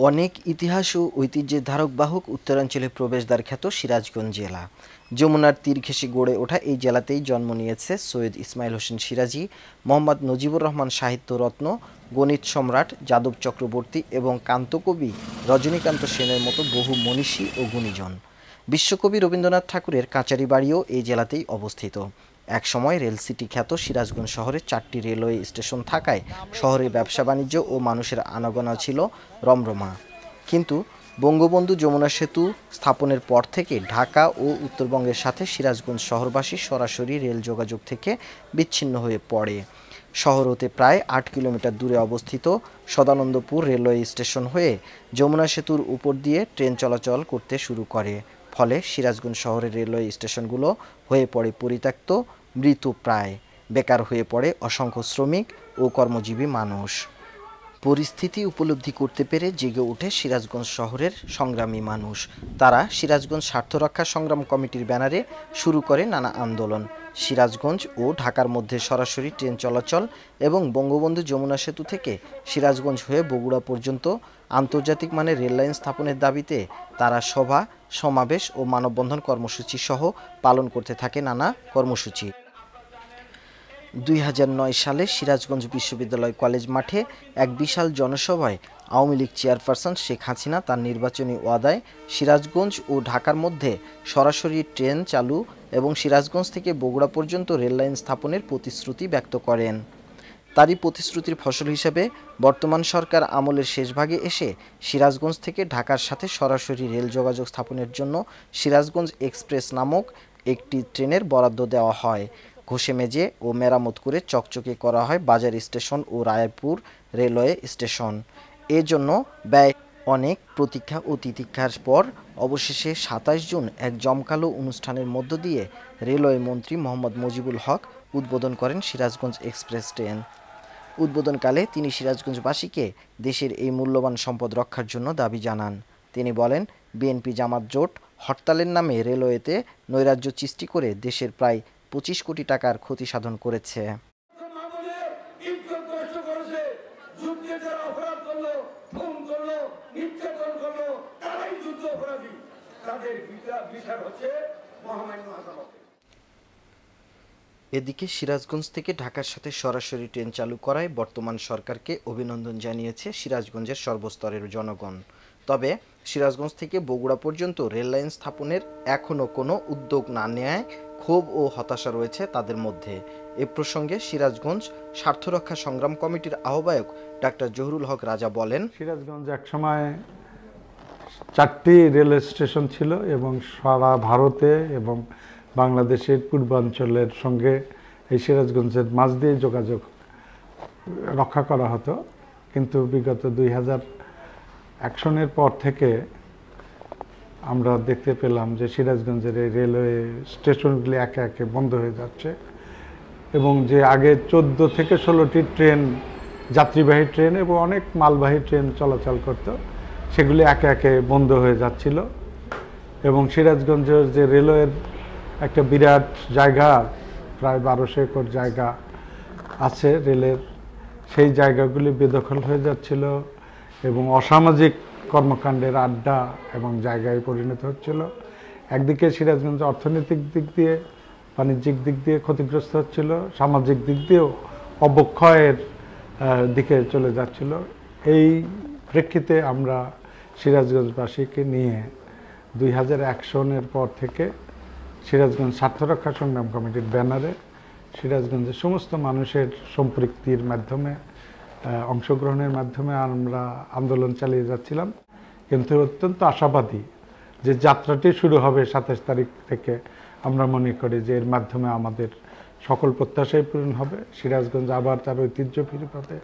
অনেক ইতিহাস ও ঐতিহ্যের ধারক বাহক উত্তরাঞ্চলে প্রবেশদ্বার খ্যাত সিরাজগঞ্জ জেলা। যমুনার তীর ঘেঁষে গড়ে ওঠা এই জেলাতেই জন্ম নিয়েছে সৈয়দ ইসমাইল হোসেন সিরাজী, মোহাম্মদ নজিবুর রহমান সাহিত্যরত্ন, গণিত সম্রাট যাদব চক্রবর্তী এবং কান্তকবি রজনীকান্ত সেনের মতো বহু মনীষী ও গুণীজন। বিশ্বকবি রবীন্দ্রনাথ ঠাকুরের কাচারি বাড়িও এই জেলাতেই অবস্থিত। একসময় রেল সিটি খ্যাত সিরাজগঞ্জ শহরে 4টি রেলওয়ে স্টেশন থাকায় শহরে ব্যবসা বাণিজ্য ও মানুষের আনাগোনা ছিল রমরমা। কিন্তু বঙ্গবন্ধু যমুনা সেতু স্থাপনের পর থেকে ঢাকা ও উত্তরবঙ্গের সাথে সিরাজগঞ্জ শহরবাসী সরাসরি রেল যোগাযোগ থেকে বিচ্ছিন্ন হয়ে পড়ে। শহর হতে প্রায় 8 কিলোমিটার দূরে অবস্থিত সদানন্দপুর রেলওয়ে স্টেশন হয়ে যমুনা সেতুর উপর দিয়ে ট্রেন চলাচল করতে শুরু করে। ফলে সিরাজগঞ্জ শহরের রেলওয়ে স্টেশনগুলো হয়ে পড়ে পরিত্যক্ত, মৃতপ্রায়। বেকার হয়ে পড়ে অসংখ্য শ্রমিক ও কর্মজীবী মানুষ। পরিস্থিতি উপলব্ধি করতে পেরে জেগে ওঠে সিরাজগঞ্জ শহরের সংগ্রামী মানুষ। তারা সিরাজগঞ্জ স্বার্থ রক্ষা সংগ্রাম কমিটির ব্যানারে শুরু করে নানা আন্দোলন। সিরাজগঞ্জ ও ঢাকার মধ্যে সরাসরি ট্রেন চলাচল এবং বঙ্গবন্ধু যমুনা সেতু থেকে সিরাজগঞ্জ হয়ে বগুড়া পর্যন্ত আন্তর্জাতিক মানের রেললাইন স্থাপনের দাবিতে তারা সভা, সমাবেশ ও মানববন্ধন কর্মসূচি সহ পালন করতে থাকে নানা কর্মসূচি। 2009 সালে সিরাজগঞ্জ বিশ্ববিদ্যালয় কলেজ মাঠে এক বিশাল জনসভায় আওয়ামী লীগ চেয়ারপারসন শেখ হাসিনা তার নির্বাচনী ওয়াদায় সিরাজগঞ্জ ও ঢাকার মধ্যে সরাসরি ট্রেন চালু এবং সিরাজগঞ্জ থেকে বগুড়া পর্যন্ত রেললাইন স্থাপনের প্রতিশ্রুতি ব্যক্ত করেন। তারই প্রতিশ্রুতির ফসল হিসেবে বর্তমান সরকার আমলের শেষভাগে এসে সিরাজগঞ্জ থেকে ঢাকার সাথে সরাসরি রেল যোগাযোগ স্থাপনের জন্য সিরাজগঞ্জ এক্সপ্রেস নামক একটি ট্রেনের বরাদ্দ দেওয়া হয়। ঘষে মেজে ও মেরামত করে চকচকে করা হয় বাজার স্টেশন ও রায়পুর রেলওয়ে স্টেশন। এজন্য ব্যয় অনেক প্রতীক্ষা ও তিতিক্ষার পর অবশেষে 27 জুন এক জমকালো অনুষ্ঠানের মধ্য দিয়ে রেলওয়ে মন্ত্রী মোহাম্মদ মুজিবুল হক উদ্বোধন করেন সিরাজগঞ্জ এক্সপ্রেস ট্রেন। উদ্বোধনকালে তিনি সিরাজগঞ্জবাসীকে দেশের এই মূল্যবান সম্পদ রক্ষার জন্য দাবি জানান। তিনি বলেন, বিএনপি জামাত জোট হরতালের নামে রেলওয়েতে নৈরাজ্য সৃষ্টি করে দেশের প্রায় 25 কোটি টাকার ক্ষতি সাধন করেছে। এদিকে সিরাজগঞ্জ থেকে ঢাকার সাথে সরাসরি ট্রেন চালু করায় বর্তমান সরকারকে অভিনন্দন জানিয়েছে সিরাজগঞ্জের সর্বস্তরের জনগণ। তবে সিরাজগঞ্জ থেকে বগুড়া পর্যন্ত রেললাইন স্থাপনের এখনও কোনো উদ্যোগ না নেওয়ায় ক্ষোভ ও হতাশা রয়েছে তাদের মধ্যে। এ প্রসঙ্গে সিরাজগঞ্জ স্বার্থ রক্ষা সংগ্রাম কমিটির আহ্বায়ক ডাক্তার জহুরুল হক রাজা বলেন, সিরাজগঞ্জ একসময় 4টি রেল স্টেশন ছিল এবং সারা ভারতে এবং বাংলাদেশের পূর্বাঞ্চলের সঙ্গে এই সিরাজগঞ্জের মাঝ দিয়ে যোগাযোগ রক্ষা করা হতো। কিন্তু বিগত 2001 সনের পর থেকে আমরা দেখতে পেলাম যে সিরাজগঞ্জের এই রেলওয়ে স্টেশনগুলি একে একে বন্ধ হয়ে যাচ্ছে এবং যে আগে 14 থেকে 16টি ট্রেন, যাত্রীবাহী ট্রেন এবং অনেক মালবাহী ট্রেন চলাচল করত, সেগুলি একে একে বন্ধ হয়ে যাচ্ছিল। এবং সিরাজগঞ্জের যে রেলওয়ের একটা বিরাট জায়গা, প্রায় 1200 একর জায়গা আছে রেলের, সেই জায়গাগুলি বেদখল হয়ে যাচ্ছিল এবং অসামাজিক কর্মকাণ্ডের আড্ডা এবং জায়গায় পরিণত হচ্ছিল। একদিকে সিরাজগঞ্জ অর্থনৈতিক দিক দিয়ে, বাণিজ্যিক দিক দিয়ে ক্ষতিগ্রস্ত হচ্ছিল, সামাজিক দিক দিয়েও অবক্ষয়ের দিকে চলে যাচ্ছিল। এই প্রেক্ষিতে আমরা সিরাজগঞ্জবাসীকে নিয়ে 2001 সনের পর থেকে সিরাজগঞ্জ স্বার্থ রক্ষা সংগ্রাম কমিটির ব্যানারে সিরাজগঞ্জের সমস্ত মানুষের সম্পৃক্তির মাধ্যমে, অংশগ্রহণের মাধ্যমে আমরা আন্দোলন চালিয়ে যাচ্ছিলাম। কিন্তু অত্যন্ত আশাবাদী যে যাত্রাটি শুরু হবে 27 তারিখ থেকে। আমরা মনে করি যে এর মাধ্যমে আমাদের সকল প্রত্যাশাই পূরণ হবে, সিরাজগঞ্জ আবার তার ঐতিহ্য ফিরে পাবে।